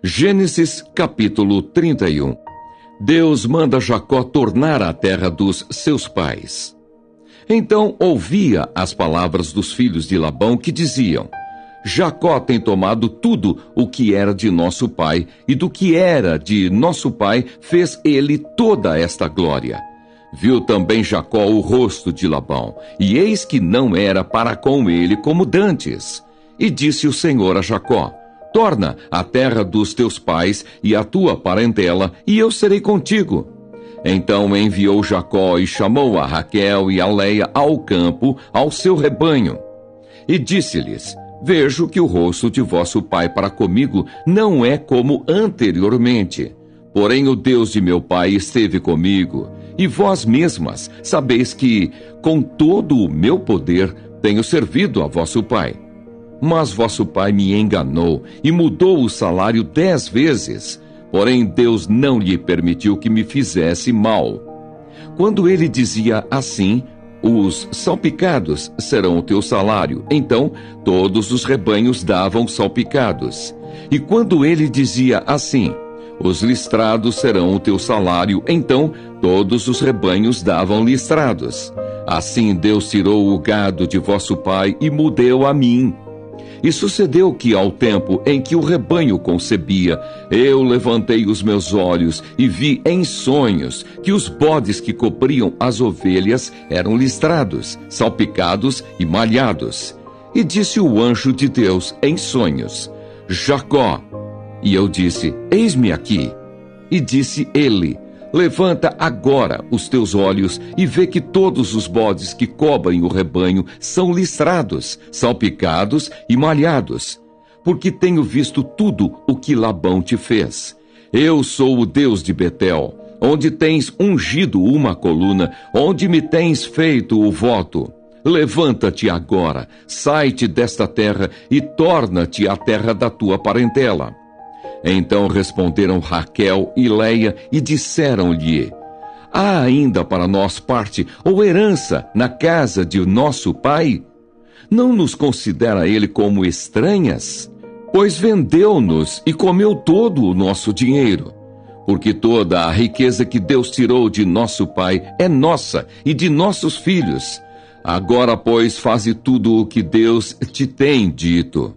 Gênesis capítulo 31. Deus manda Jacó tornar à terra dos seus pais. Então ouvia as palavras dos filhos de Labão que diziam: Jacó tem tomado tudo o que era de nosso pai, e do que era de nosso pai fez ele toda esta glória. Viu também Jacó o rosto de Labão, e eis que não era para com ele como dantes. E disse o Senhor a Jacó: Torna à terra dos teus pais e à tua parentela, e eu serei contigo. Então enviou Jacó e chamou a Raquel e a Leia ao campo, ao seu rebanho. E disse-lhes: Vejo que o rosto de vosso pai para comigo não é como anteriormente. Porém o Deus de meu pai esteve comigo, e vós mesmas sabeis que, com todo o meu poder, tenho servido a vosso pai. Mas vosso pai me enganou e mudou o salário 10 vezes. Porém, Deus não lhe permitiu que me fizesse mal. Quando ele dizia assim: Os salpicados serão o teu salário, então todos os rebanhos davam salpicados. E quando ele dizia assim: Os listrados serão o teu salário, então todos os rebanhos davam listrados. Assim Deus tirou o gado de vosso pai e me deu a mim. E sucedeu que, ao tempo em que o rebanho concebia, eu levantei os meus olhos e vi em sonhos que os bodes que cobriam as ovelhas eram listrados, salpicados e malhados. E disse o anjo de Deus em sonhos: Jacó. E eu disse: Eis-me aqui. E disse ele: Levanta agora os teus olhos e vê que todos os bodes que cobrem o rebanho são listrados, salpicados e malhados, porque tenho visto tudo o que Labão te fez. Eu sou o Deus de Betel, onde tens ungido uma coluna, onde me tens feito o voto. Levanta-te agora, sai-te desta terra e torna-te à terra da tua parentela. Então responderam Raquel e Leia e disseram-lhe: Há ainda para nós parte ou herança na casa de nosso pai? Não nos considera ele como estranhas? Pois vendeu-nos e comeu todo o nosso dinheiro. Porque toda a riqueza que Deus tirou de nosso pai é nossa e de nossos filhos. Agora, pois, faze tudo o que Deus te tem dito.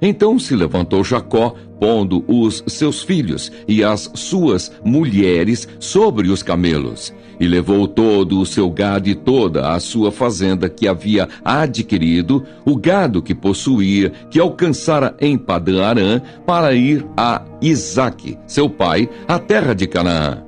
Então se levantou Jacó, pondo os seus filhos e as suas mulheres sobre os camelos, e levou todo o seu gado e toda a sua fazenda que havia adquirido, o gado que possuía, que alcançara em Padã-Arã, para ir a Isaque, seu pai, à terra de Canaã.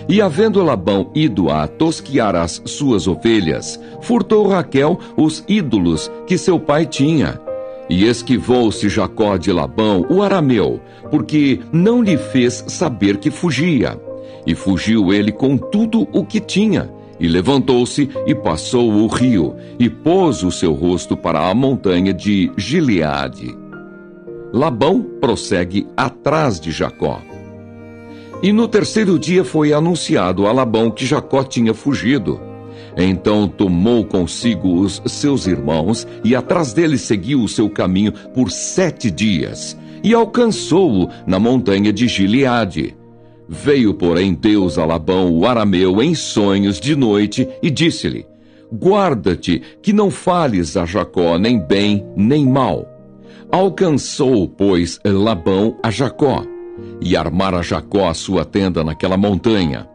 E havendo Labão ido a tosquiar as suas ovelhas, furtou Raquel os ídolos que seu pai tinha. E esquivou-se Jacó de Labão, o arameu, porque não lhe fez saber que fugia. E fugiu ele com tudo o que tinha, e levantou-se e passou o rio, e pôs o seu rosto para a montanha de Gileade. Labão prossegue atrás de Jacó. E no terceiro dia foi anunciado a Labão que Jacó tinha fugido. Então tomou consigo os seus irmãos e atrás dele seguiu o seu caminho por 7 dias e alcançou-o na montanha de Gileade. Veio, porém, Deus a Labão, o arameu, em sonhos de noite e disse-lhe: Guarda-te que não fales a Jacó nem bem nem mal. Alcançou, pois, Labão a Jacó e armara Jacó a sua tenda naquela montanha.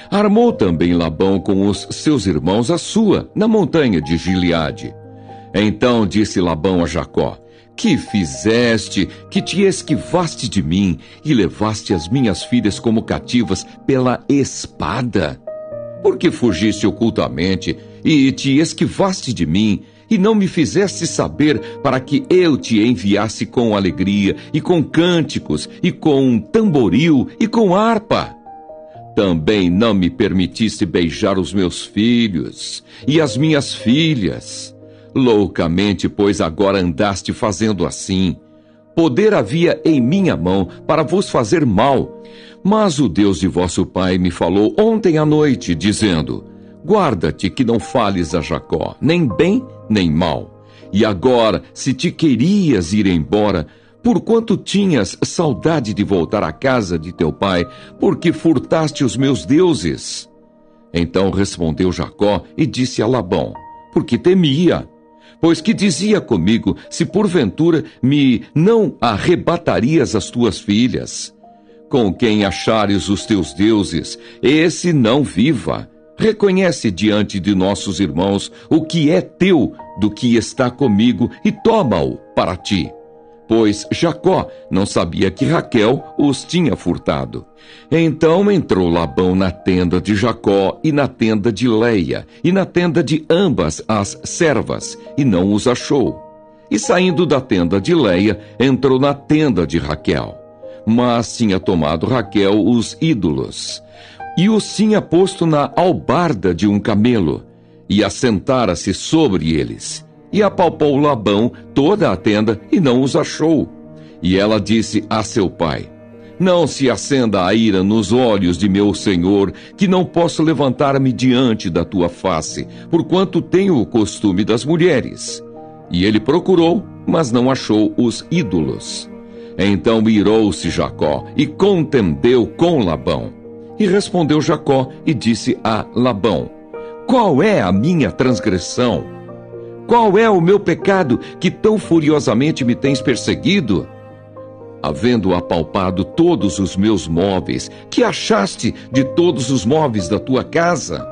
Armou também Labão com os seus irmãos a sua, na montanha de Gileade. Então disse Labão a Jacó: Que fizeste, que te esquivaste de mim, e levaste as minhas filhas como cativas pela espada? Porque fugiste ocultamente, e te esquivaste de mim, e não me fizeste saber, para que eu te enviasse com alegria, e com cânticos, e com tamboril, e com harpa? Também não me permitiste beijar os meus filhos e as minhas filhas. Loucamente, pois, agora andaste fazendo assim. Poder havia em minha mão para vos fazer mal. Mas o Deus de vosso pai me falou ontem à noite, dizendo: Guarda-te que não fales a Jacó, nem bem nem mal. E agora, se te querias ir embora, Porquanto tinhas saudade de voltar à casa de teu pai, porque furtaste os meus deuses? Então respondeu Jacó e disse a Labão, porque temia, pois que dizia comigo, se porventura me não arrebatarias as tuas filhas? Com quem achares os teus deuses, esse não viva. Reconhece diante de nossos irmãos o que é teu do que está comigo e toma-o para ti. Pois Jacó não sabia que Raquel os tinha furtado. Então entrou Labão na tenda de Jacó e na tenda de Leia, e na tenda de ambas as servas, e não os achou. E saindo da tenda de Leia, entrou na tenda de Raquel. Mas tinha tomado Raquel os ídolos, e os tinha posto na albarda de um camelo, e assentara-se sobre eles. E apalpou Labão toda a tenda e não os achou. E ela disse a seu pai, não se acenda a ira nos olhos de meu senhor, que não posso levantar-me diante da tua face, porquanto tenho o costume das mulheres. E ele procurou, mas não achou os ídolos. Então irou-se Jacó e contendeu com Labão. E respondeu Jacó e disse a Labão, qual é a minha transgressão? Qual é o meu pecado que tão furiosamente me tens perseguido? Havendo apalpado todos os meus móveis, que achaste de todos os móveis da tua casa?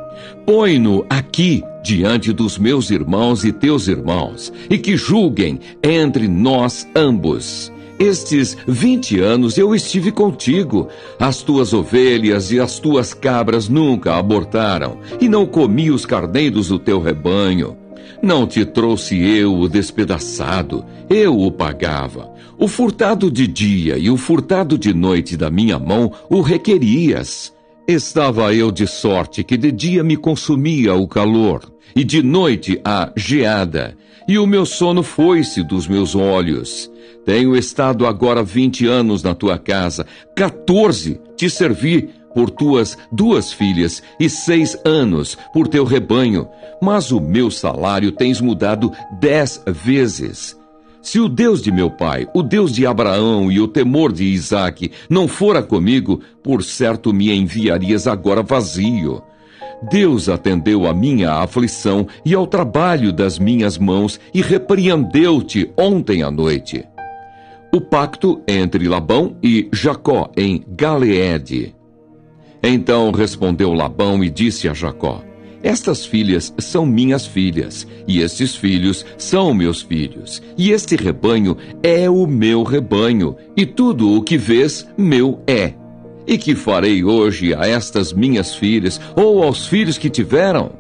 Põe-no aqui diante dos meus irmãos e teus irmãos, e que julguem entre nós ambos. Estes 20 anos eu estive contigo, as tuas ovelhas e as tuas cabras nunca abortaram, e não comi os carneiros do teu rebanho. Não te trouxe eu o despedaçado, eu o pagava. O furtado de dia e o furtado de noite da minha mão o requerias. Estava eu de sorte que de dia me consumia o calor, e de noite a geada, e o meu sono foi-se dos meus olhos. Tenho estado agora 20 anos na tua casa, 14 te servi por tuas 2 filhas, e 6 anos por teu rebanho, mas o meu salário tens mudado 10 vezes. Se o Deus de meu pai, o Deus de Abraão e o temor de Isaque não fora comigo, por certo me enviarias agora vazio. Deus atendeu à minha aflição e ao trabalho das minhas mãos e repreendeu-te ontem à noite. O pacto entre Labão e Jacó em Galeede. Então respondeu Labão e disse a Jacó, estas filhas são minhas filhas, e estes filhos são meus filhos, e este rebanho é o meu rebanho, e tudo o que vês, meu é. E que farei hoje a estas minhas filhas, ou aos filhos que tiveram?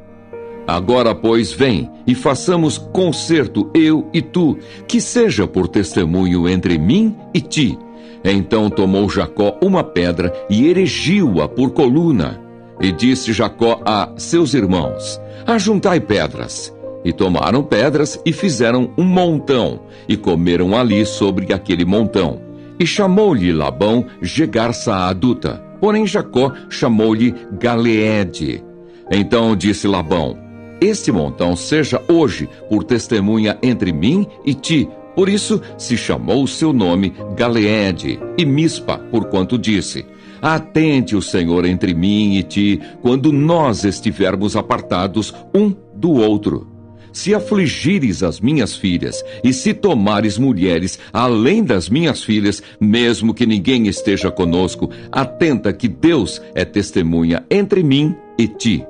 Agora, pois, vem, e façamos concerto, eu e tu, que seja por testemunho entre mim e ti. Então tomou Jacó uma pedra e erigiu-a por coluna. E disse Jacó a seus irmãos, ajuntai pedras. E tomaram pedras e fizeram um montão, e comeram ali sobre aquele montão. E chamou-lhe Labão Jegar-Saaduta, porém Jacó chamou-lhe Galeede. Então disse Labão, este montão seja hoje por testemunha entre mim e ti. Por isso se chamou o seu nome Galeede, e Mispa, porquanto disse, atente o Senhor entre mim e ti, quando nós estivermos apartados um do outro. Se afligires as minhas filhas, e se tomares mulheres além das minhas filhas, mesmo que ninguém esteja conosco, atenta que Deus é testemunha entre mim e ti.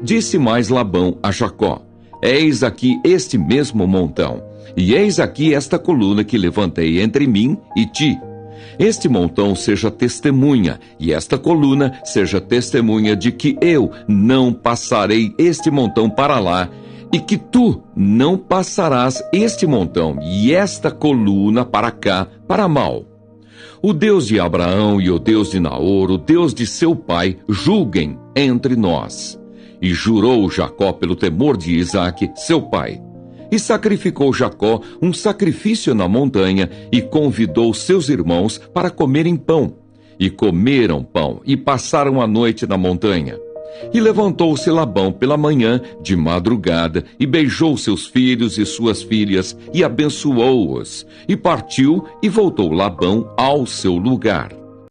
Disse mais Labão a Jacó, eis aqui este mesmo montão, e eis aqui esta coluna que levantei entre mim e ti. Este montão seja testemunha, e esta coluna seja testemunha de que eu não passarei este montão para lá, e que tu não passarás este montão e esta coluna para cá, para mal. O Deus de Abraão e o Deus de Naor, o Deus de seu pai, julguem entre nós. E jurou Jacó pelo temor de Isaque, seu pai. E sacrificou Jacó um sacrifício na montanha e convidou seus irmãos para comerem pão. E comeram pão e passaram a noite na montanha. E levantou-se Labão pela manhã, de madrugada, e beijou seus filhos e suas filhas, e abençoou-os. E partiu, e voltou Labão ao seu lugar.